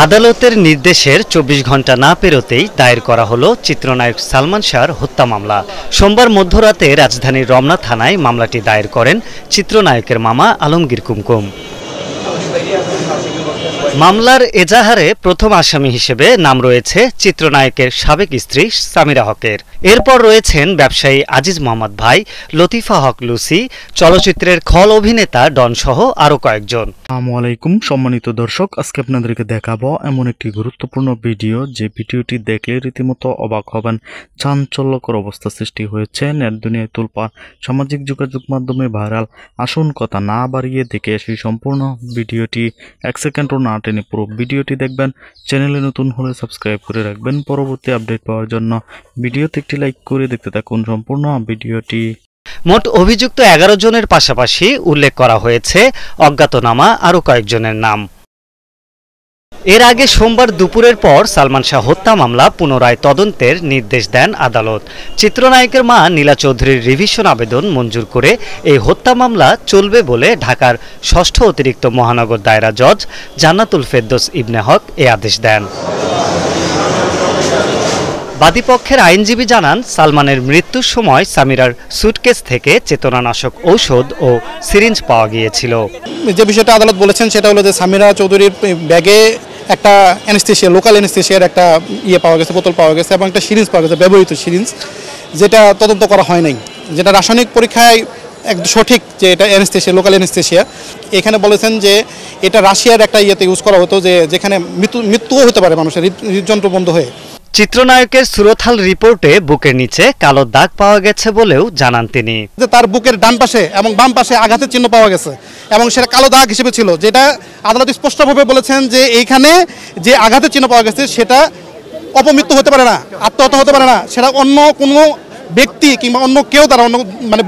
আদালতের নির্দেশের ২৪ ঘন্টা না পেরোতেই দায়ের করা হলো চিত্রনায়ক সালমান শাহর হত্যা মামলা। সোমবার মধ্যরাতে রাজধানীর রমনা থানায় মামলাটি দায়ের করেন চিত্রনায়কের মামা আলমগীর কুমকুম। মামলার এজাহারে প্রথম আসামি হিসেবে নাম রয়েছে চিত্রনায়কের সাবেক স্ত্রী সামিরা হকের। এরপর রয়েছেন ব্যবসায়ী আজিজ মোহাম্মদ ভাই, লতিফা হক লুসি, চলচ্চিত্রের খল অভিনেতা ডন সহ আরো কয়েকজন। আসসালামু আলাইকুম সম্মানিত দর্শক, আজকে আপনাদেরকে দেখাবো এমন একটি গুরুত্বপূর্ণ ভিডিও যে ভিডিওটি দেখলে রীতিমতো অবাক হবেন। চাঞ্চল্যকর অবস্থা সৃষ্টি হয়েছে, নেট দুনিয়ায় তোলপাড়, সামাজিক যোগাযোগ মাধ্যমে ভাইরাল। আসুন কথা না বাড়িয়ে দেখে আসি সম্পূর্ণ ভিডিওটি। 1 সেকেন্ডও না টেনে পুরো ভিডিওটি দেখবেন। চ্যানেলে নতুন হলে সাবস্ক্রাইব করে রাখবেন পরবর্তী আপডেট পাওয়ার জন্য। ভিডিওতে একটি লাইক করে দেখতে থাকুন সম্পূর্ণ ভিডিওটি। মোট অভিযুক্ত 11 জনের পাশাপাশি উল্লেখ করা হয়েছে অজ্ঞাতনামা আরও কয়েকজনের নাম। এর আগে সোমবার দুপুরের পর সালমান শাহ হত্যা মামলা পুনরায় তদন্তের নির্দেশ দেন আদালত। চিত্রনায়কের মা নীলা চৌধুরীর রিভিশন আবেদন মঞ্জুর করে এই হত্যা মামলা চলবে বলে ঢাকার ৬ষ্ঠ অতিরিক্ত মহানগর দায়রা জজ জান্নাতুল ফেরদৌস ইবনে হক এ আদেশ দেন। বাদীপক্ষের আইনজীবী জানান, সালমানের মৃত্যুর সময় সামিরার সুটকেস থেকে চেতনানাশক ঔষধ ও সিরিঞ্জ পাওয়া গিয়েছিল। যে বিষয়টা আদালত বলেছেন সেটা হলো যে সামিরা চৌধুরীর ব্যাগে একটা অ্যানেস্থেশিয়া, লোকাল অ্যানেস্থেশিয়ার একটা পাওয়া গেছে, বোতল পাওয়া গেছে এবং একটা সিরিঞ্জ পাওয়া গেছে, ব্যবহৃত সিরিঞ্জ, যেটা তদন্ত করা হয় নাই, যেটা রাসায়নিক পরীক্ষায় একদম সঠিক যে এটা অ্যানেস্থেশিয়া, লোকাল অ্যানেস্থেশিয়া। এখানে বলেছেন যে এটা রাশিয়ার একটা ইউজ করা হতো, যেখানে মৃত্যুও হতে পারে মানুষের হৃদযন্ত্র বন্ধ হয়ে। চিত্রনায়কের সুরতহাল রিপোর্টে বুকের নিচে কালো দাগ পাওয়া গেছে বলেও জানান তিনি। তার বুকের ডান পাশে এবং বাম পাশে আঘাতের চিহ্ন পাওয়া গেছে এবং সেটা কালো দাগ হিসেবে ছিল, যেটা আদালত স্পষ্টভাবে বলেছেন যে এইখানে যে আঘাতের চিহ্ন পাওয়া গেছে সেটা অপমৃত্যু হতে পারে না, আত্মহত্যা হতে পারে না, সেটা অন্য কোনো ব্যক্তি কিংবা অন্য কেউ দ্বারা, অন্য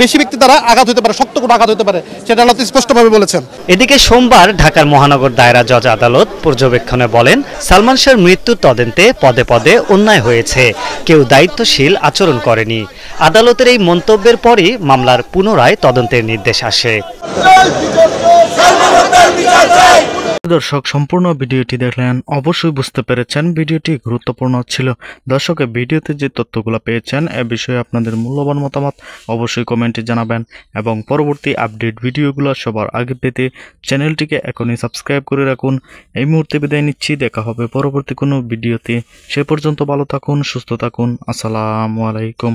বেশি ব্যক্তি দ্বারা আঘাত হতে পারে, শক্ত কোনো আঘাত হতে পারে, সেটা আদালত স্পষ্টভাবে বলেছেন। এদিকে সোমবার ঢাকার মহানগর দায়রা জজ আদালত পর্যবেক্ষণে বলেন, সালমান শাহর মৃত্যুর তদন্তে পদে পদে অন্যায় হয়েছে, কেউ দায়িত্বশীল আচরণ করেনি। আদালতের এই মন্তব্যের পরই মামলার পুনরায় তদন্তের নির্দেশ আসে। দর্শক সম্পূর্ণ ভিডিওটি দেখলেন, অবশ্যই বুঝতে পেরেছেন ভিডিওটি গুরুত্বপূর্ণ ছিল। দর্শক ভিডিওতে যে তথ্যগুলো পেয়েছেন এ বিষয়ে আপনাদের মূল্যবান মতামত অবশ্যই কমেন্টে জানাবেন এবং পরবর্তী আপডেট ভিডিওগুলো সবার আগে পেতে চ্যানেলটিকে এখনই সাবস্ক্রাইব করে রাখুন। এই মুহূর্তে বিদায় নিচ্ছি, দেখা হবে পরবর্তী কোনো ভিডিওতে। সে পর্যন্ত ভালো থাকুন, সুস্থ থাকুন। আসসালামু আলাইকুম।